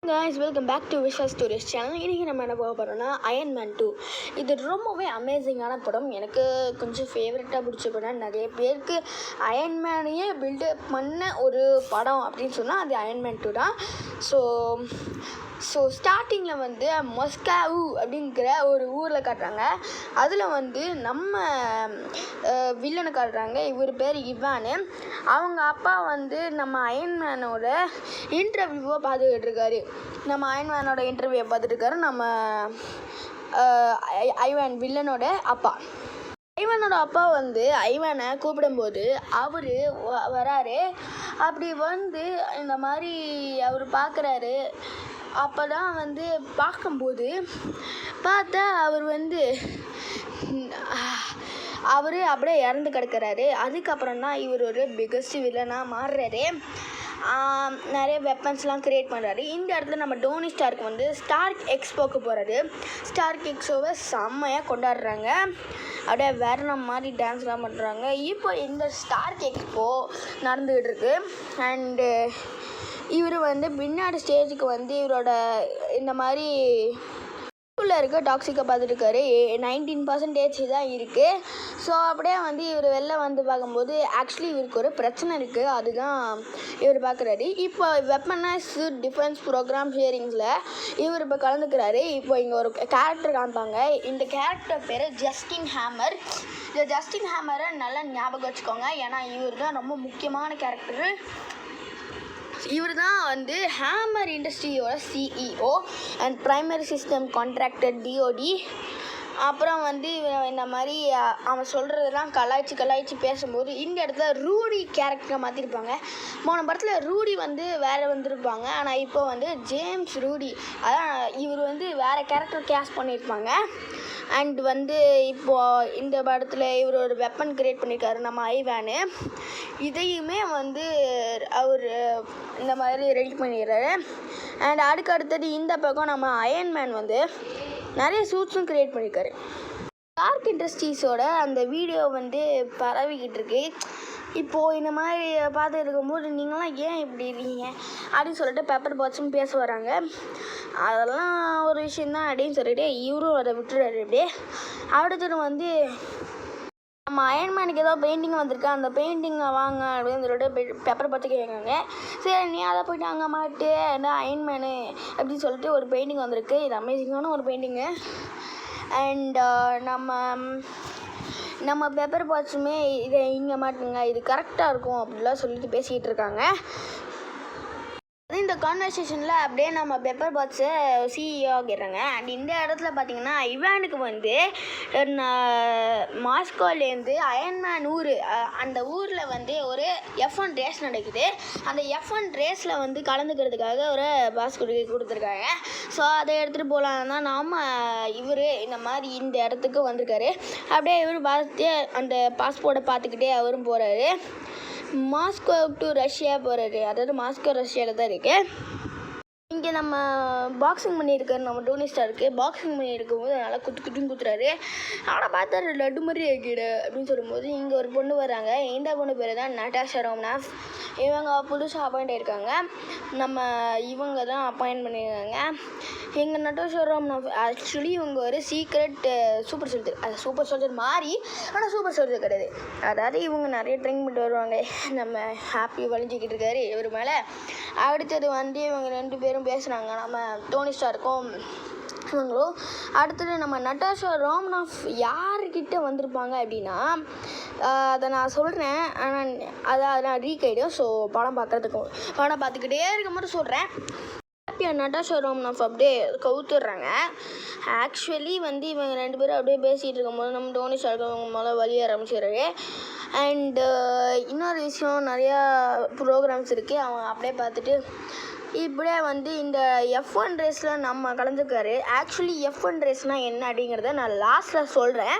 guys, welcome back to Vishal Stories channel. இன்றைக்கி நம்ம என்ன பார்க்க போகிறோம்னா அயன் மேன் 2. இது ரொம்பவே அமேசிங்கான படம். எனக்கு கொஞ்சம் ஃபேவரட்டாக பிடிச்ச படம். நிறைய பேருக்கு அயன் மேனையே பில்டப் பண்ண ஒரு படம் அப்படின்னு சொன்னால் அது அயன் மேன் 2 தான். ஸோ ஸ்டார்டிங்கில் வந்து மொஸ்காவு அப்படிங்கிற ஒரு ஊரில் காட்டுறாங்க. அதில் வந்து நம்ம வில்லனை காட்டுறாங்க. இவர் பேர் இவானு. அவங்க அப்பா வந்து நம்ம அயன்மேனோட இன்டர்வியூவை பார்த்துக்கிட்டு இருக்காரு. நம்ம அயன்மேனோட இன்டர்வியூவை பார்த்துட்டு நம்ம ஐவான் வில்லனோட அப்பா. ஐவானோட அப்பா வந்து ஐவானை கூப்பிடும்போது அவர் வராரு. அப்படி வந்து இந்த மாதிரி அவர் பார்க்குறாரு. அப்போ தான் வந்து பார்க்கும்போது பார்த்தா அவர் அப்படியே இறந்து கிடக்கிறாரு. அதுக்கப்புறம் தான் இவர் ஒரு பிக்கஸ்ட் வில்லனாக மாறுறாரு. நிறைய வெப்பன்ஸ்லாம் க்ரியேட் பண்ணுறாரு. இந்த இடத்துல நம்ம டோனி ஸ்டார்க் வந்து ஸ்டார்க் எக்ஸ்போக்கு போகிறாரு. ஸ்டார்க் எக்ஸ்போவை செம்மையாக கொண்டாடுறாங்க. அப்படியே வேற மாதிரி டான்ஸ்லாம் பண்ணுறாங்க. இப்போ இந்த ஸ்டார்க் எக்ஸ்போ நடந்துக்கிட்டு இருக்கு. அண்டு இவர் வந்து பின்னாடி ஸ்டேஜுக்கு வந்து இவரோட இந்த மாதிரி உள்ள இருக்க டாக்ஸிக்கை பார்த்துட்டுருக்காரு. 19% தான் இருக்குது. ஸோ அப்படியே வந்து இவர் வெளில வந்து பார்க்கும்போது ஆக்சுவலி இவருக்கு ஒரு பிரச்சனை இருக்குது. அதுதான் இவர் பார்க்குறாரு. இப்போ வெப்பனைஸ் டிஃபென்ஸ் ப்ரோக்ராம் ஹியரிங்ஸில் இவர் இப்போ கலந்துக்கிறாரு. இப்போ இங்கே ஒரு கேரக்டர் காமிப்பாங்க. இந்த கேரக்டர் பேர் ஜஸ்டின் ஹேமர். இந்த ஜஸ்டின் ஹேமரை நல்லா ஞாபகம் வச்சுக்கோங்க. ஏன்னா இவர் தான் ரொம்ப முக்கியமான கேரக்டரு. இவர் தான் வந்து ஹேமர் இண்டஸ்ட்ரியோட CEO and primary system contractor DOD. அப்புறம் வந்து இந்த மாதிரி அவன் சொல்கிறதெல்லாம் கலாய்ச்சி பேசும்போது இந்த இடத்துல ரூடி கேரக்டரை மாற்றிருப்பாங்க. போன படத்தில் ரூடி வந்து வேறு வந்திருப்பாங்க. ஆனால் இப்போ வந்து ஜேம்ஸ் ரூடி, அதான் இவர் வந்து வேறு கேரக்டர் கேஸ்ட் பண்ணியிருப்பாங்க. அண்ட் வந்து இப்போது இந்த படத்தில் இவர் ஒரு வெப்பன் க்ரியேட் பண்ணியிருக்காரு நம்ம ஐவானு. இதையுமே வந்து அவர் இந்த மாதிரி ரெடி பண்ணிடுறாரு. அண்ட் அடுத்தது இந்த பக்கம் நம்ம அயன்மேன் வந்து நிறைய சூட்ஸும் க்ரியேட் பண்ணியிருக்காரு. ஸ்டார்க் இண்டஸ்ட்ரீஸோட அந்த வீடியோ வந்து பரவிக்கிட்டு இருக்கு. இப்போது இந்த மாதிரி பார்த்து இருக்கும்போது நீங்களாம் ஏன் இப்படி இருக்கீங்க அப்படின்னு சொல்லிட்டு பெப்பர் பாட்ஸும் பேச வராங்க. அதெல்லாம் ஒரு விஷயந்தான் அப்படின்னு சொல்லிட்டு இவரும் அதை விட்டுறாரு. அப்படியே அடுத்தது வந்து நம்ம அயன்மேனுக்கு ஏதோ பெயிண்டிங் வந்திருக்கு. அந்த பெயிண்டிங்கை வாங்க அப்படின்னு சொல்லிட்டு பெப்பர் பார்த்து கேட்குறாங்க. சரி நீ அதை போய்ட்டு அங்கே மாட்டு என்ன அயன்மேனு அப்படின்னு சொல்லிட்டு ஒரு பெயிண்டிங் வந்திருக்கு. இது அமேசிங்கான ஒரு பெயிண்டிங்கு. அண்ட் நம்ம பெப்பர் பாட்ஸுமே இதை இங்கே மாட்டுங்க, இது கரெக்டாக இருக்கும் அப்படிலாம் சொல்லிட்டு பேசிக்கிட்டு இருக்காங்க. இந்த கான்வர்சேஷனில் அப்படியே நம்ம பெப்பர் பாட்ஸை சிஇஓ ஆகிடுறாங்க. அண்ட் இந்த இடத்துல பார்த்தீங்கன்னா இவானுக்கு வந்து மாஸ்கோலேருந்து அயன்மேன் ஊர், அந்த ஊரில் வந்து ஒரு F1 ரேஸ் நடக்குது. அந்த F1 ரேஸில் வந்து கலந்துக்கிறதுக்காக ஒரு பாஸ்கெட் கொடுத்துருக்காங்க. ஸோ அதை எடுத்துகிட்டு போகலான்னு தான் இவர் இந்த மாதிரி இந்த இடத்துக்கு வந்திருக்காரு. அப்படியே இவர் பார்த்து அந்த பாஸ்போர்ட்டை பார்த்துக்கிட்டே அவரும் போகிறாரு. மாஸ்கோ டு ரஷ்யா போகிறாரு. அதாவது மாஸ்கோ ரஷ்யாவில் தான் இருக்குது. இங்கே நம்ம பாக்ஸிங் பண்ணியிருக்காரு. நம்ம டோனி ஸ்டார்க்கு பாக்ஸிங் பண்ணியிருக்கும்போது நல்லா குத்துறாரு. ஆனால் பார்த்தா லட்டு மாதிரி ஆகிடு அப்படின்னு சொல்லும்போது இங்கே ஒரு பொண்ணு வராங்க. இந்த பொண்ணு பேர் தான் நட்டாஷா ரோமனாஃப். இவங்க புதுசாக அப்பாயிண்ட் ஆகியிருக்காங்க. இவங்க தான் அப்பாயிண்ட் பண்ணியிருக்காங்க. எங்கள் நட்டாஷா ரோமனாஃப் ஆக்சுவலி இவங்க ஒரு சீக்ரெட் சூப்பர் சோல்ஜர். அது சூப்பர் சோல்ஜர் மாதிரி, ஆனால் சூப்பர் சோல்ஜர் கிடையாது. அதாவது இவங்க நிறைய ட்ரெயின் பண்ணிட்டு வருவாங்க. நம்ம ஹாப்பி வலிஞ்சிக்கிட்டு இருக்காரு இவர் மேலே. அடுத்தது வந்து இவங்க 2 பேரும் பேசுகிறாங்க. நம்ம டோனி ஸ்டார்க்கும் இவங்களும். அடுத்தது நம்ம நட்டாஷா ரோமனாஃப் யார்கிட்ட வந்திருப்பாங்க அப்படின்னா அதை நான் சொல்கிறேன். ஆனால் அதை நான் ரீக் ஆகிடும். ஸோ படம் பார்த்துக்கிட்டே இருக்கும்போது சொல்கிறேன். நட்டாஷா ரோமனாஃப் அப்படியே கவுத்துடுறாங்க. ஆக்சுவலி வந்து இவங்க 2 பேரும் அப்படியே பேசிகிட்டு இருக்கும்போது நம்ம டோனி ஸ்டார்க் அவங்க முதல்ல வழிய ஆரம்பிச்சிடுறாரு. அண்டு இன்னொரு விஷயம், நிறையா ப்ரோக்ராம்ஸ் இருக்குது. அவங்க அப்படியே பார்த்துட்டு இப்படியே வந்து இந்த F1 ரேஸில் நம்ம கலந்துக்காரு. ஆக்சுவலி F1 ரேஸ்னால் என்ன அப்படிங்கிறத நான் லாஸ்ட்டில் சொல்கிறேன்.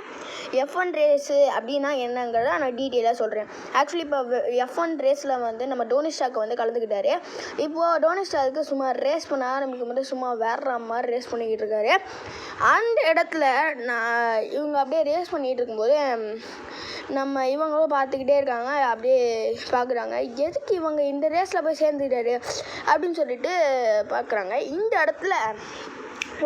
F1 ரேஸு அப்படின்னா என்னங்கிறத நான் டீட்டெயிலாக சொல்கிறேன். ஆக்சுவலி இப்போ F1 ரேஸில் வந்து நம்ம டோனி ஸ்டார்க் வந்து கலந்துக்கிட்டாரு. இப்போது டோனி ஸ்டார்க்கு சும்மா ரேஸ் பண்ண ஆரம்பிக்கும் போது சும்மா வேற மாதிரி ரேஸ் பண்ணிக்கிட்டு இருக்காரு. அந்த இடத்துல இவங்க அப்படியே ரேஸ் பண்ணிகிட்டு இருக்கும்போது நம்ம இவங்களும் பார்த்துக்கிட்டே இருக்காங்க. அப்படியே பார்க்குறாங்க, எதுக்கு இவங்க இந்த ரேஸில் போய் சேர்ந்துட்டாரு அப்படின்னு சொல்லிட்டு பார்க்குறாங்க. இந்த இடத்துல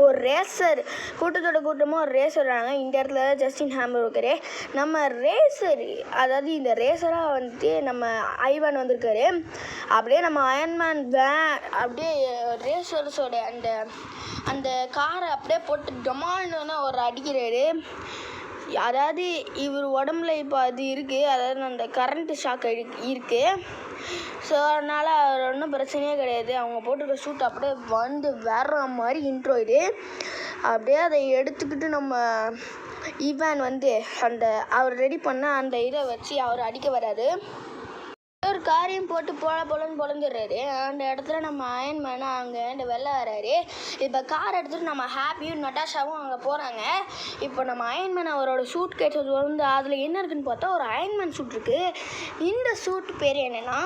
ஒரு ரேசர் கூட்டமாக ஒரு ரேஸ் வர்றாங்க. இந்த இடத்துல ஜஸ்டின் ஹேமர் இருக்காரு. நம்ம ரேசர், அதாவது இந்த ரேசராக வந்துட்டு நம்ம ஐவான் வந்திருக்காரு. அப்படியே நம்ம அயன்மேன் அப்படியே ரேசர்ஸோட அந்த காரை அப்படியே போட்டு டொமால்னு ஒரு அடிக்கிறாரு. அதாவது இவர் உடம்புல இப்போ அது இருக்குது, அதாவது அந்த கரண்ட்டு ஷாக் இருக்குது. ஸோ அதனால் அவர் ஒன்றும் பிரச்சனையே கிடையாது. அவங்க போட்டுருக்க ஷூட் அப்படியே வந்து வேற மாதிரி இன்ட்ரோ இது. அப்படியே அதை எடுத்துக்கிட்டு நம்ம ஈவான் வந்து அவர் ரெடி பண்ண அந்த இதை வச்சு அவர் அடிக்க வராரு. ஒரு காரையும் போட்டு பொழந்துடுறாரு. அந்த இடத்துல நம்ம அயன்மேனை அங்கே வெளில வராரு. இப்போ கார் எடுத்துகிட்டு நம்ம ஹாப்பியும் நட்டாஷாவும் அங்கே போகிறாங்க. இப்போ நம்ம அயன்மேன் அவரோட சூட் கேட்டது வந்து அதில் என்ன இருக்குன்னு பார்த்தா ஒரு அயன்மேன் சூட் இருக்குது. இந்த சூட் பேர் என்னென்னா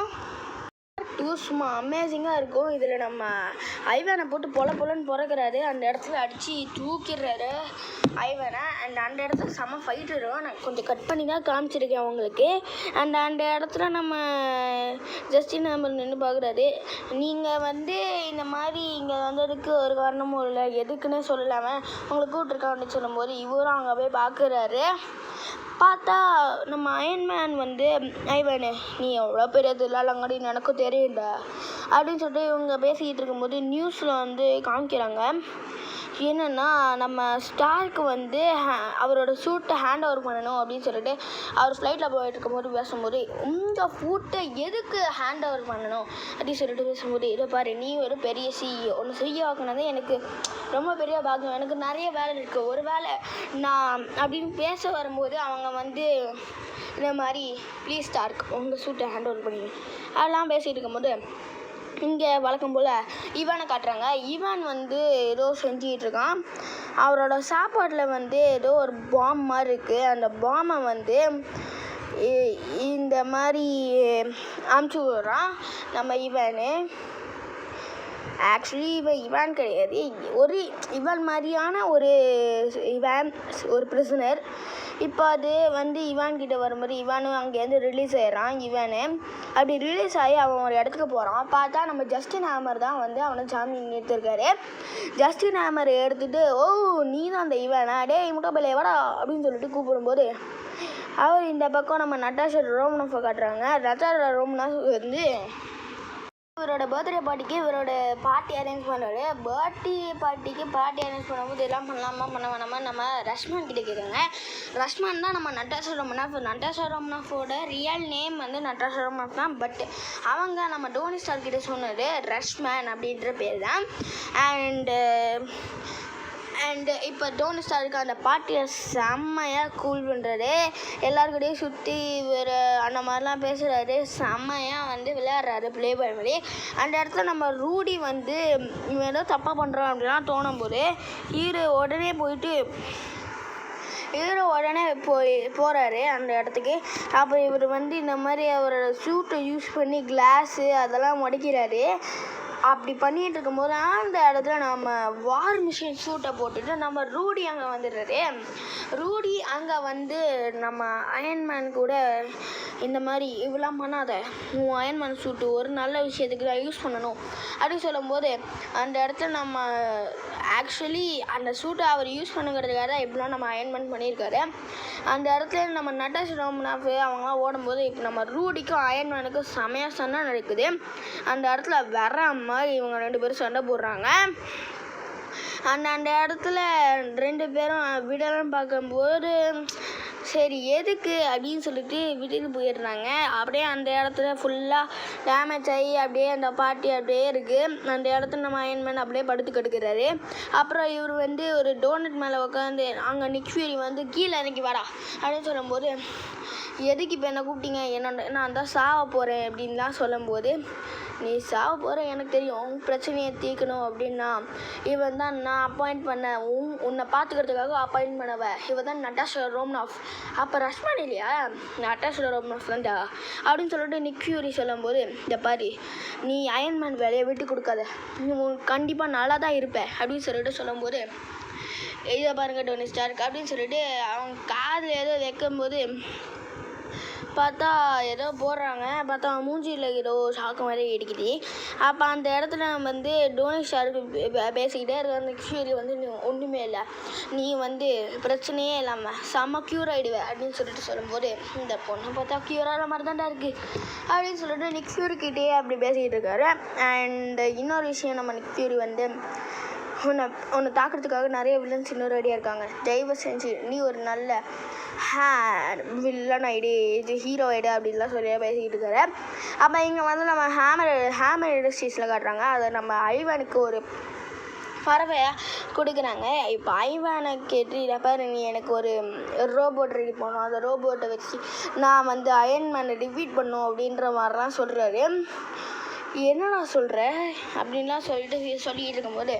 சும்மா அமேசிங்காக இருக்கும். இதில் நம்ம ஐவானை போட்டு பொலன்னு பிறக்கிறாரு. அந்த இடத்துல அடித்து தூக்கிடுறாரு ஐவானை. அந்த இடத்துல செம்ம ஃபைட் இருக்கும். நான் கொஞ்சம் கட் பண்ணி தான் காமிச்சிருக்கேன் அவங்களுக்கு. அந்த இடத்துல நம்ம ஜஸ்டின் ஹேமர் நின்று பார்க்குறாரு. நீங்கள் வந்து இந்த மாதிரி இங்கே வந்ததுக்கு ஒரு காரணமும் இல்லை, எதுக்குன்னே சொல்லலாமல் உங்களை கூப்பிட்ருக்கான் அப்படின்னு சொல்லும்போது இவரும் அங்கே போய் பார்க்குறாரு. பார்த்தா நம்ம அயன்மேன் வந்து ஐவானு, நீ எவ்வளோ பெரிய தில்லாலங்கடி எனக்கும் தெரியும்டா அப்படின்னு சொல்லிட்டு இவங்க பேசிக்கிட்டு இருக்கும்போது நியூஸில் வந்து காமிக்கிறாங்க. என்னென்னா நம்ம ஸ்டார்க்கு வந்து அவரோட சூட்டை ஹேண்ட் ஓவர் பண்ணணும் அப்படின்னு சொல்லிட்டு அவர் ஃப்ளைட்டில் போயிட்டு இருக்கும்போது பேசும்போது இந்த ஃபூட்டை எதுக்கு ஹேண்ட் ஓவர் பண்ணணும் அப்படின்னு சொல்லிட்டு பேசும்போது, இதை பாரு, நீ ஒரு பெரிய சிஇஓ, ஒன்று செய்ய வைக்கணுது எனக்கு ரொம்ப பெரிய பாக்கியம், எனக்கு நிறைய வேலை இருக்குது, ஒரு வேலை நான் அப்படின்னு பேச வரும்போது அவங்க வந்து இந்த மாதிரி ப்ளீஸ் ஸ்டார்க் உங்கள் சூட்டை ஹேண்ட் ஓவர் பண்ணி அதெல்லாம் பேசிகிட்டு இருக்கும்போது இங்கே வழக்கம் போல் ஈவானை காட்டுறாங்க. ஈவான் வந்து ஏதோ செஞ்சுக்கிட்டு இருக்கான். அவரோட சாப்பாட்டில் வந்து ஏதோ ஒரு பாம் மாதிரி இருக்குது. அந்த பாமை வந்து இந்த மாதிரி அமுச்சு விடுறான் நம்ம ஈவானு. ஆக்சுவலி இவான் கிடையாது, இவான் மாதிரியான ஒரு பிரிசனர். இப்போ அது வந்து இவான் கிட்ட வரும்போது இவானும் அங்கேருந்து ரிலீஸ் ஆயிடுறான். இவானு அப்படி ரிலீஸ் ஆகி அவன் ஒரு இடத்துக்கு போகிறான். பார்த்தா நம்ம ஜஸ்டின் ஹேமர் தான் வந்து அவனை ஜாமீன் எடுத்துருக்காரு. ஜஸ்டின் ஹேமர் எடுத்துகிட்டு, ஓ நீ தான் அந்த இவானா, டேய் முட்டை வாடா அப்படின்னு சொல்லிட்டு கூப்பிடும்போது அவர் இந்த பக்கம் நம்ம நட்டாஷா ரோமனோஃபை காட்டுறாங்க. நட்டாஷா ரோமனோஃப் வந்து இவரோட பர்த்டே பார்ட்டிக்கு இவரோட பார்ட்டி அரேஞ்ச் பண்ணுவார். பார்ட்டி அரேஞ்ச் பண்ணும்போது எல்லாம் பண்ணலாமா பண்ண வேணாமா நம்ம ரஷ்மான் கிட்டே கேட்குறாங்க. ரஷ்மான் தான் நம்ம நட்டாஷா ரோமனோஃப். நட்டாஷா ரோமனோஃபோட ரியல் நேம் வந்து நட்டாஷா ரோமனோஃப் தான். பட் அவங்க நம்ம டோனி ஸ்டார்க் கிட்டே சொன்னது ரஷ்மேன் அப்படின்ற பேர் தான். அண்டு இப்போ டோனி ஸ்டார்க்கு அந்த பார்ட்டியை செம்மையாக கூல் பண்ணுறாரு. எல்லாருக்கிட்டையும் சுற்றி இவர் அந்த மாதிரிலாம் பேசுகிறாரு. செம்மையாக வந்து விளையாடுறாரு ப்ளே பாய் மாதிரி. அந்த இடத்துல நம்ம ரூடி வந்து இவன் ஏதோ தப்பாக பண்ணுறான் அப்படிலாம் தோணும் போது ஹீரோ உடனே போகிறாரு அந்த இடத்துக்கு. அப்போ இவர் வந்து இந்த மாதிரி அவரோட சூட்டை யூஸ் பண்ணி கிளாஸு அதெல்லாம் உடைக்கிறாரு. அப்படி பண்ணிகிட்டு இருக்கும்போது அந்த இடத்துல நம்ம வார் மிஷின் சூட்டை போட்டுட்டு நம்ம ரூடி அங்கே வந்துடுறாரு. ரூடி அங்கே வந்து நம்ம அயன்மேன் கூட இந்த மாதிரி இவ்வளோ பண்ணாத, உன் அயன்மேன் சூட்டு ஒரு நல்ல விஷயத்துக்கு தான் யூஸ் பண்ணணும் அப்படின்னு சொல்லும்போது அந்த இடத்துல நம்ம ஆக்சுவலி அந்த சூட்டை அவர் யூஸ் பண்ணுங்கிறதுக்காக தான் இப்படிலாம் நம்ம அயன்மேன் பண்ணியிருக்காரு. அந்த இடத்துல நம்ம நட்டாஷா ரோமனோஃப் அவங்களாம் ஓடும்போது இப்போ நம்ம ரூடிக்கும் அயன்மேனுக்கும் செமையாக சண்டை நடக்குது. அந்த இடத்துல வர மாதிரி இவங்க 2 பேரும் சண்டை போடுறாங்க. அந்த இடத்துல 2 பேரும் விடலாம் பார்க்கும்போது சரி எதுக்கு அப்படின்னு சொல்லிட்டு விட்டுட்டு போயிடுறாங்க. அப்படியே அந்த இடத்துல ஃபுல்லாக டேமேஜ் ஆகி அப்படியே அந்த பார்ட்டி அப்படியே இருக்குது. அந்த இடத்துல நம்ம அயன்மேன் அப்படியே படுத்து கெடுக்கிறாரு. அப்புறம் இவர் வந்து ஒரு டோனட் மேலே உட்காந்து அங்கே நிக் ஃபியூரி வந்து கீழே இறங்கி வாடா அப்படின்னு சொல்லும்போது, எதுக்கு இப்போ என்ன கூப்பிட்டீங்க, நான் தான் சாவ போகிறேன் அப்படின்லாம் சொல்லும்போது, நீ சாவ போகிற எனக்கு தெரியும், உன் பிரச்சனையை தீர்க்கணும் அப்படின்னா இவன் தான் நான் அப்பாயிண்ட் பண்ண உன்னை பார்த்துக்கிறதுக்காக அப்பாயிண்ட் பண்ணவ இவன் தான் நட்டாஷா ரோமனோஃப். அப்போ ரஷ்மான் இல்லையா, நட்டாஷா ரோமனோஃப் தான்டா அப்படின்னு சொல்லிட்டு நிக் ஃபியூரி சொல்லும்போது, இந்த பாரு நீ அயன்மேன் வேலையை விட்டு கொடுக்காத, நீ கண்டிப்பாக நல்லா தான் இருப்பேன் அப்படின்னு சொல்லிட்டு சொல்லும்போது, இதை பாருங்க டோனி ஸ்டார்க் அப்படின்னு சொல்லிட்டு அவங்க காதில் ஏதோ வைக்கும்போது பார்த்தா ஏதோ போடுறாங்க. பார்த்தா மூஞ்சியில் ஏதோ ஷாக்கு மாதிரி இடிக்குது. அப்போ அந்த இடத்துல வந்து டோனி ஸ்டார்க்கு பேசிக்கிட்டே இருக்க அந்த ஃபியூரி வந்து நீ ஒன்றுமே இல்லை, நீ வந்து பிரச்சனையே இல்லாமல் செம்ம க்யூர் ஆகிடுவேன் அப்படின்னு சொல்லிட்டு சொல்லும்போது, இந்த பொண்ணை பார்த்தா க்யூர் ஆகிற மாதிரி தான்டா இருக்குது அப்படின்னு சொல்லிட்டு நிக் ஃபியூரிக்கிட்டே அப்படி பேசிக்கிட்டு இருக்காரு. அண்ட் இன்னொரு விஷயம், நம்ம நிக் ஃபியூரி வந்து உன்னை தாக்குறதுக்காக நிறைய வில்லன்ஸ் இன்னும் ரெடியாக இருக்காங்க, தயவு செஞ்சு நீ ஒரு நல்ல வில்லன் ஐடி, இது ஹீரோ ஐடி அப்படின்லாம் சொல்லி பேசிக்கிட்டு இருக்காரு. அப்போ இங்கே வந்து நம்ம ஹேமர் இண்டஸ்ட்ரீஸில் காட்டுறாங்க. அதை நம்ம ஐவானுக்கு ஒரு பறவையாக கொடுக்குறாங்க. இப்போ ஐவானை கேட்டு பாரு, நீ எனக்கு ஒரு ரோபோட் ரெடி பண்ணணும், அந்த ரோபோட்டை வச்சு நான் வந்து அயன்மேனை டிஃபீட் பண்ணும் அப்படின்ற மாதிரிலாம் சொல்கிறாரு. என்னடா சொல்கிற அப்படின்லாம் சொல்லிக்கிட்டு இருக்கும்போது,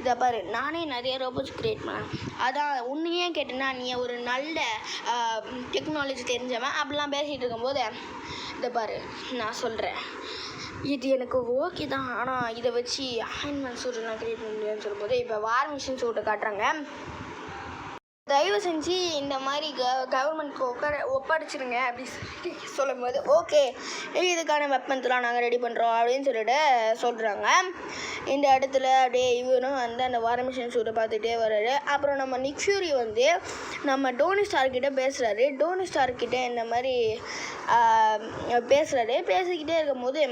இதை பாரு, நானே நிறைய ரோபோட்ஸ் க்ரியேட் பண்ணேன், அதான் உன்னையே கேட்டேன்னா நீ ஒரு நல்ல டெக்னாலஜி தெரிஞ்சவன் அப்படிலாம் பேசிகிட்டு இருக்கும்போது, இதை பாரு நான் சொல்கிறேன், இது எனக்கு ஓகே தான், ஆனால் இதை வச்சு அயன்மேன் சூட்டெலாம் க்ரியேட் பண்ண முடியாதுன்னு சொல்லும்போது, இப்போ வார் மிஷின் சூட்டை காட்டுறாங்க. தயவு செஞ்சு இந்த மாதிரி கவர்மெண்ட்க்கு ஒப்படைச்சிருங்க அப்படின்னு சொல்லும்போது, ஓகே இதுக்கான வெப்பன்ஸ்லாம் நாங்கள் ரெடி பண்ணுறோம் அப்படின்னு சொல்லிட்டு சொல்கிறாங்க. இந்த இடத்துல அப்படியே இவரும் வந்து அந்த வார் மிஷின் சூட்டை பார்த்துட்டே வர்றாரு. அப்புறம் நம்ம நிக் ஃபியூரி வந்து நம்ம டோனி ஸ்டார்க்கிட்ட பேசுகிறாரு. டோனி ஸ்டார்க்கிட்ட இந்த மாதிரி பேசிக்கிட்டே இருக்கும்போது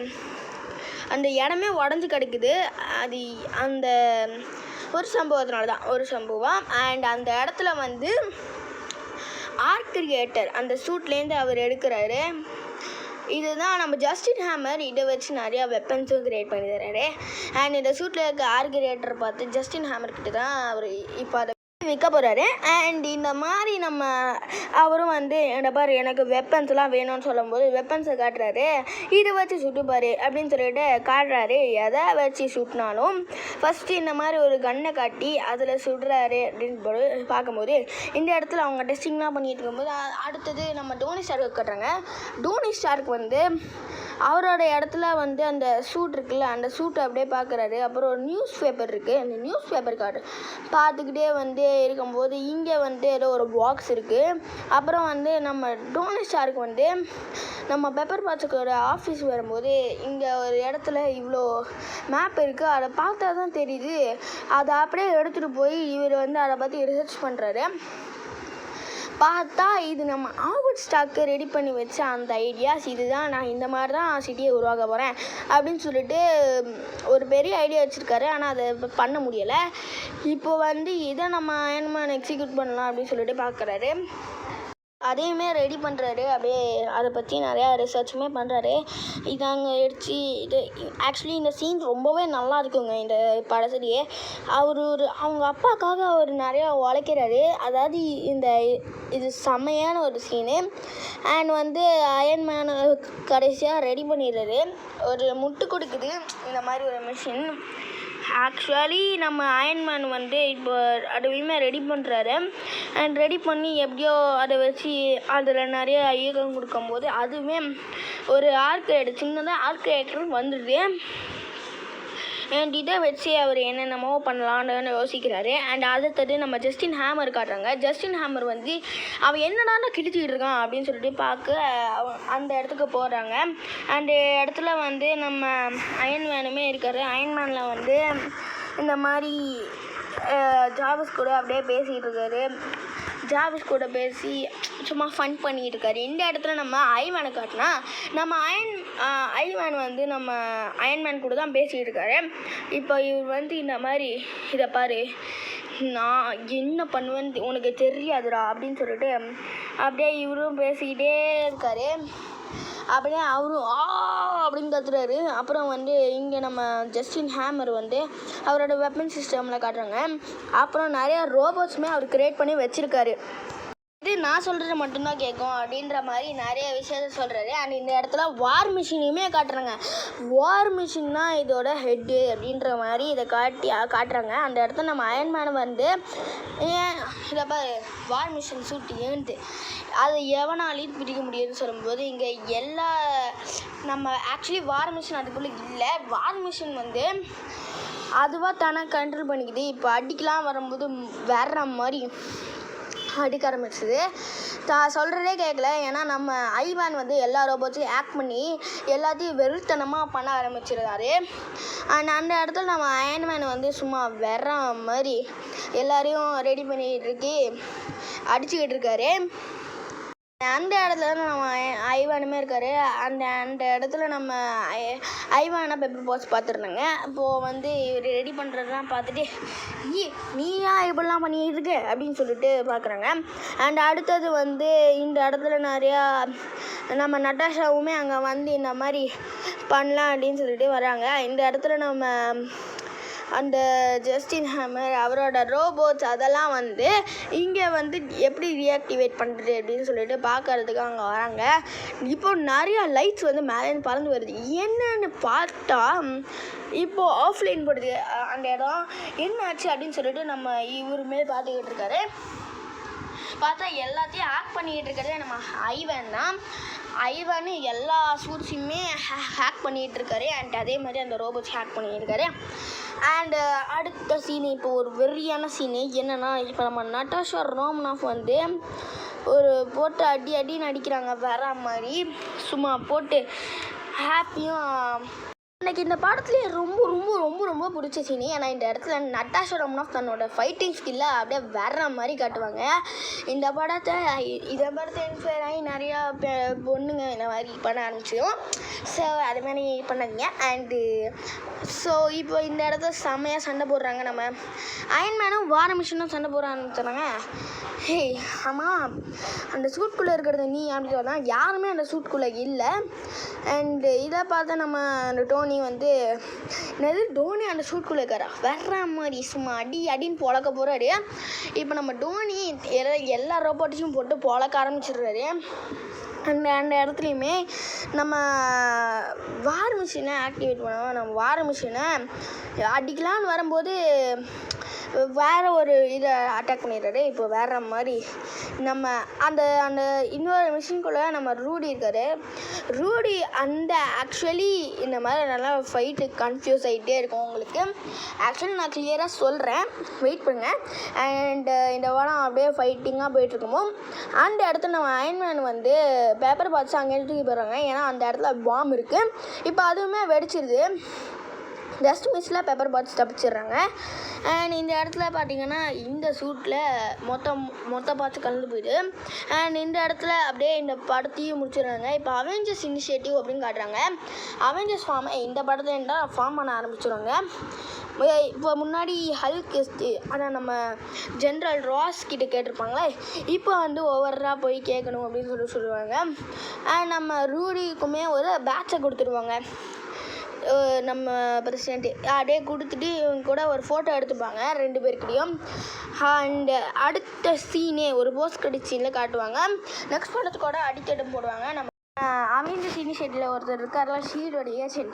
அந்த இடமே உடஞ்சி கிடக்குது. அது அந்த ஒரு சம்பவத்தினால தான், ஒரு சம்பவம். அண்ட் அந்த இடத்துல வந்து ஆர்க் கிரியேட்டர் அந்த சூட்லேருந்து அவர் எடுக்கிறாரு. இதுதான் நம்ம ஜஸ்டின் ஹேமர் இதை வச்சு நிறையா வெப்பன்ஸும் க்ரியேட் பண்ணி தர்றாரு. அண்ட் இந்த சூட்டில் இருக்க ஆர்க் கிரியேட்டர் பார்த்து ஜஸ்டின் ஹேமர் கிட்ட தான் அவர் இப்போ அதை விற்க போகிறாரு. அண்ட் இந்த மாதிரி நம்ம அவரும் வந்து என்ன பாரு எனக்கு வெப்பன்ஸ்லாம் வேணும்னு சொல்லும்போது வெப்பன்ஸை காட்டுறாரு. இதை வச்சு சுட்டுப்பாரு அப்படின்னு சொல்லிட்டு காட்டுறாரு. எதை வச்சு சுட்டினாலும் ஃபஸ்ட்டு இந்த மாதிரி ஒரு கன்னை காட்டி அதில் சுடுறாரு அப்படின்னு பார்க்கும்போது, இந்த இடத்துல அவங்க டெஸ்டிங்லாம் பண்ணிகிட்டு இருக்கும்போது அடுத்தது நம்ம டோனி ஸ்டார்க்கு காட்டுறாங்க. டோனி ஸ்டார்க் வந்து அவரோட இடத்துல வந்து அந்த சூட் இருக்குல்ல, அந்த சூட்டை அப்படியே பார்க்குறாரு. அப்புறம் ஒரு நியூஸ் பேப்பர் இருக்குது, அந்த நியூஸ் பேப்பர் பார்த்துக்கிட்டே வந்து இருக்கும்போது இங்கே வந்து ஏதோ ஒரு பாக்ஸ் இருக்குது. அப்புறம் வந்து நம்ம டோனி ஸ்டார்க்கு வந்து நம்ம பெப்பர் பாட்ஸுக்கோட ஆஃபீஸ் வரும்போது இங்கே ஒரு இடத்துல இவ்வளோ மேப் இருக்குது, அதை பார்த்தா தான் தெரியுது. அதை அப்படியே எடுத்துகிட்டு போய் இவர் வந்து அதை பற்றி ரிசர்ச் பண்ணுறாரு. பார்த்தா இது நம்ம ஆவர்ட் ஸ்டாக்கு ரெடி பண்ணி வச்ச அந்த ஐடியாஸ், இதுதான் நான் இந்த மாதிரி தான் சிட்டியை உருவாக்க போகிறேன் அப்படின்னு சொல்லிட்டு ஒரு பெரிய ஐடியா வச்சுருக்காரு. ஆனால் அதை பண்ண முடியலை. இப்போ வந்து இதை நம்ம அயன்மேன் எக்ஸிக்யூட் பண்ணலாம் அப்படின்னு சொல்லிட்டு பார்க்குறாரு. அதையுமே ரெடி பண்ணுறாரு. அப்படியே அதை பற்றி நிறையா ரிசர்ச்சுமே பண்ணுறாரு. இது அங்கே அடிச்சு இது ஆக்சுவலி இந்த சீன் ரொம்பவே நல்லா இருக்குங்க இந்த படத்துலேயே. அவங்க அப்பாக்காக அவர் நிறையா உழைக்கிறாரு. அதாவது இது செம்மையான ஒரு சீனு. அண்ட் வந்து அயன்மேனை கடைசியாக ரெடி பண்ணிடுறாரு. ஒரு முட்டு கொடுக்குது இந்த மாதிரி ஒரு மிஷின். ஆக்சுவலி நம்ம அயன்மேன் வந்து இப்போ அதையுமே ரெடி பண்ணுறாரு. அண்ட் ரெடி பண்ணி எப்படியோ அதை வச்சு அதில் நிறைய இயக்கம் கொடுக்கும்போது அதுவுமே ஒரு ஆர்கிரேட்டர், சின்னதாக ஆர்கிரேட்டர் வந்துடுது. அண்ட் இதை வச்சு அவர் என்னென்னமோ பண்ணலான்னு யோசிக்கிறாரு. அண்ட் அடுத்தது நம்ம ஜஸ்டின் ஹேமர் காட்டுறாங்க. ஜஸ்டின் ஹேமர் வந்து அவன் என்னடான கிழிச்சிக்கிட்டு இருக்கான் அப்படின்னு சொல்லிட்டு பார்க்க அந்த இடத்துக்கு போகிறாங்க. அந்த இடத்துல வந்து நம்ம அயன்மேனுமே இருக்கார். அயன்மேனில் வந்து இந்த மாதிரி ஜாவிஸ் கூட அப்படியே பேசிகிட்டு இருக்காரு. ஜாவிஸ் கூட பேசி சும்மா ஃபன் பண்ணிகிட்டு இருக்காரு. இந்த இடத்துல நம்ம ஐவானை காட்டினா நம்ம ஐவான் வந்து நம்ம அயன்மேன் கூட தான் பேசிகிட்டு இருக்காரு. இப்போ இவர் வந்து இந்த மாதிரி இதை பாரு, நான் என்ன பண்ணுவேன்னு உனக்கு தெரியாதுடா அப்படின்னு சொல்லிட்டு அப்படியே இவரும் பேசிக்கிட்டே இருக்கார். அப்படியே அவரும் அப்படின்னு கத்துறாரு. அப்புறம் வந்து இங்கே நம்ம ஜஸ்டின் ஹேமர் வந்து அவரோட வெப்பன் சிஸ்டமில் காட்டுறாங்க. அப்புறம் நிறையா ரோபோட்ஸுமே அவர் க்ரியேட் பண்ணி வச்சுருக்காரு. இது நான் சொல்கிறது மட்டும்தான் கேட்கும் அப்படின்ற மாதிரி நிறைய விஷயத்த சொல்கிறாரு. அண்ட் இந்த இடத்துல வார் மிஷினையுமே காட்டுறாங்க. வார் மிஷின் தான் இதோட ஹெட்டு அப்படின்ற மாதிரி இதை காட்டுறாங்க. அந்த இடத்துல நம்ம அயன்மேன் வந்து இதை பாரு வார் மிஷின் சூட்டு ஏன்ட்டு அதை எவனாலையும் பிடிக்க முடியுதுன்னு சொல்லும்போது இங்கே நம்ம ஆக்சுவலி வார் மிஷின் அதுக்குள்ளே இல்லை. வார் மிஷின் வந்து அதுவாக தானே கண்ட்ரோல் பண்ணிக்குது. இப்போ அடிக்கலாம் வரும்போது வேற மாதிரி அடிக்க ஆரம்பிச்சிது. சொல்கிறதே கேட்கல. ஏன்னா நம்ம ஐவான் வந்து எல்லா ரோபோட்ஸையும் ஆக்ட் பண்ணி எல்லாத்தையும் வெறித்தனமாக பண்ண ஆரம்பிச்சிருக்காரு. அண்ட் அந்த இடத்துல நம்ம அயன்மேன் வந்து சும்மா வெற மாதிரி எல்லாரையும் ரெடி பண்ணிகிட்டு அடிச்சுக்கிட்டு இருக்காரு. அந்த இடத்துல தான் நம்ம ஐவானுமே இருக்கார். அந்த இடத்துல நம்ம ஐவானா பெப்பர் பாட்ஸ் பார்த்துருந்தாங்க. இப்போது வந்து இவர் ரெடி பண்ணுறதுலாம் பார்த்துட்டு நீயா இப்படிலாம் பண்ணிக்கிட்டு இருக்க அப்படின்னு சொல்லிட்டு பார்க்குறாங்க. அண்ட் அடுத்தது வந்து இந்த இடத்துல நிறையா நம்ம நட்டாஷாவுமே அங்கே வந்து இந்த மாதிரி பண்ணலாம் அப்படின்னு சொல்லிட்டு வராங்க. இந்த இடத்துல நம்ம அந்த ஜஸ்டின் ஹேமர் அவரோட ரோபோட்ஸ் அதெல்லாம் வந்து இங்கே வந்து எப்படி ரீஆக்டிவேட் பண்ணுறது அப்படின்னு சொல்லிட்டு பார்க்கறதுக்கு அங்கே வராங்க. இப்போ நிறையா லைட்ஸ் வந்து மேலேருந்து பறந்து வருது. என்னன்னு பார்த்தா இப்போது ஆஃப்லைன் போடுது அந்த இடம். என்ன ஆச்சு அப்படின்னு சொல்லிட்டு நம்ம இவருமே பார்த்துக்கிட்டு இருக்காரு. பார்த்தா எல்லாத்தையும் ஹேக் பண்ணிக்கிட்டு இருக்கிறதே நம்ம ஐவன் தான். ஐவானு எல்லா சூட்ஸையுமே ஹேக் பண்ணிகிட்டு இருக்காரு. அண்ட் அதே மாதிரி அந்த ரோபோட்ஸ் ஹேக் பண்ணிகிட்டு இருக்காரு. அண்டு அடுத்த சீனு இப்போ ஒரு வெறியான சீனு என்னென்னா, இப்போ நம்ம நட்டாஷா ரோமனாஃப் வந்து ஒரு போட்டு அடின்னு அடிக்கிறாங்க வேற மாதிரி சும்மா போட்டு ஹாப்பியும். எனக்கு இந்த படத்துலேயே ரொம்ப ரொம்ப ரொம்ப ரொம்ப பிடிச்ச சீனி. ஏன்னா இந்த இடத்துல நட்டாஷா ரோமனாஃப் தன்னோட ஃபைட்டிங் ஸ்கில்லை அப்படியே வேற மாதிரி காட்டுவாங்க. இந்த படத்தை இன்ஸ்பயர் ஆகி நிறையா பொண்ணுங்க இந்த மாதிரி பண்ண ஆரம்பிச்சிடும். ஸோ அது மாதிரி பண்ணாதீங்க. அண்டு ஸோ இப்போ இந்த இடத்துல செம்மையாக சண்டை போடுறாங்க. நம்ம அயன்மேனும் வார மிஷினும் சண்டை போட ஆரம்பிச்சாங்க. ஹே ஆமாம், அந்த சூட்குள்ளே இருக்கிறது நீ அப்படின்னு சொன்னால் யாருமே அந்த சூட்குள்ளே இல்லை. அண்டு இதை பார்த்தா நம்ம அந்த டோனி வந்து என்னது டோனி அந்த சூட்குள்ளே இருக்காரா வர்ற மாதிரி சும்மா அடின்னு பொழக்க போகிறாரு. இப்போ நம்ம டோனி எல்லா ரோபோட்டையும் போட்டு பொழக்க ஆரம்பிச்சிடுறாரு. அந்த இடத்துலையுமே நம்ம வார் மிஷினை ஆக்டிவேட் பண்ணுவோம். நம்ம வார் மிஷினை அடிக்கலான்னு வரும்போது வேறு ஒரு இதை அட்டாக் பண்ணிடுறாரு. இப்போ வேறு மாதிரி நம்ம அந்த அந்த இன்னொரு மிஷின்குள்ளே நம்ம ரூடி இருக்கார். ரூடி அந்த ஆக்சுவலி இந்த மாதிரி நல்லா ஃபைட்டு கன்ஃபியூஸ் ஆகிட்டே இருக்கும் உங்களுக்கு. ஆக்சுவலி நான் கிளியராக சொல்கிறேன், வெயிட் பண்ணுங்கள். அண்டு இந்த படம் அப்படியே ஃபைட்டிங்காக போயிட்டுருக்குமோ அந்த இடத்துல நம்ம அயன்மேன் வந்து பேப்பர் பாட்ஸ் அங்கே தூக்கி போயிடுறாங்க. ஏன்னா அந்த இடத்துல பாம் இருக்குது. இப்போ அதுவுமே வெடிச்சிருது. ஜஸ்ட் மிஸ்ஸில் பேப்பர் பாட்ஸ் தப்பிச்சிடுறாங்க. அண்ட் இந்த இடத்துல பார்த்திங்கன்னா இந்த சூட்டில் மொத்த பாட்ஸ் கலந்து போயிடுது. அண்ட் இந்த இடத்துல அப்படியே இந்த படத்தையும் முடிச்சிடுறாங்க. இப்போ அவெஞ்சர்ஸ் இனிஷியேட்டிவ் அப்படின்னு காட்டுறாங்க. அவெஞ்சர்ஸ் ஃபார்மை இந்த படத்தில் இருந்தால் ஃபார்ம் பண்ண ஆரம்பிச்சிடுவாங்க. இப்போ முன்னாடி ஹல்க் ஆனால் நம்ம ஜென்ரல் ராஸ் கிட்ட கேட்டிருப்பாங்களே, இப்போ வந்து ஓவராக போய் கேட்கணும் அப்படின்னு சொல்லுவாங்க. அண்ட் நம்ம ரூடிக்குமே ஒரு பேட்சை கொடுத்துருவாங்க. நம்ம பிரசிடெண்ட்டு அப்படியே கொடுத்துட்டு இவங்க கூட ஒரு ஃபோட்டோ எடுத்துப்பாங்க 2 பேருக்கிட்டையும். அண்டு அடுத்த சீனே ஒரு போஸ்ட் கிரெடிட் சீனில் காட்டுவாங்க. நெக்ஸ்ட் படத்துக்கூட அடித்தடம் போடுவாங்க. நம்ம அவெஞ்சர்ஸ் இனிஷியேட்டிவில் ஒருத்தர் இருக்கார்ல ஷீல்டோட ஏஜென்ட்,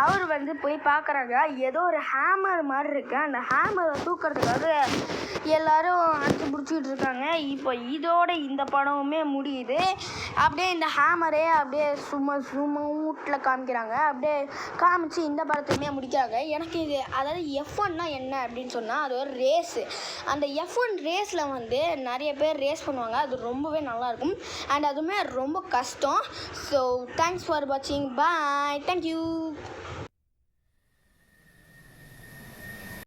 அவர் வந்து போய் பார்க்குறாங்க. ஏதோ ஒரு ஹேமர் மாதிரி இருக்குது. அந்த ஹேமரை தூக்கிறதுக்காக எல்லோரும் அடிச்சு பிடிச்சிக்கிட்டு இருக்காங்க. இப்போ இதோட இந்த படமுமே முடியுது. அப்படியே இந்த ஹேமரே அப்படியே சும்மா வீட்டில் காமிக்கிறாங்க. அப்படியே காமிச்சு இந்த படத்தையுமே முடிக்கிறாங்க. எனக்கு இது அதாவது F1னா என்ன அப்படின்னு சொன்னால் அது ஒரு ரேஸு. அந்த F1 ரேஸில் வந்து நிறைய பேர் ரேஸ் பண்ணுவாங்க. அது ரொம்பவே நல்லாயிருக்கும். அண்ட் அதுவுமே ரொம்ப கஷ்டம். ஸோ தேங்க்ஸ் ஃபார் வாட்சிங். பாய். தேங்க்யூ.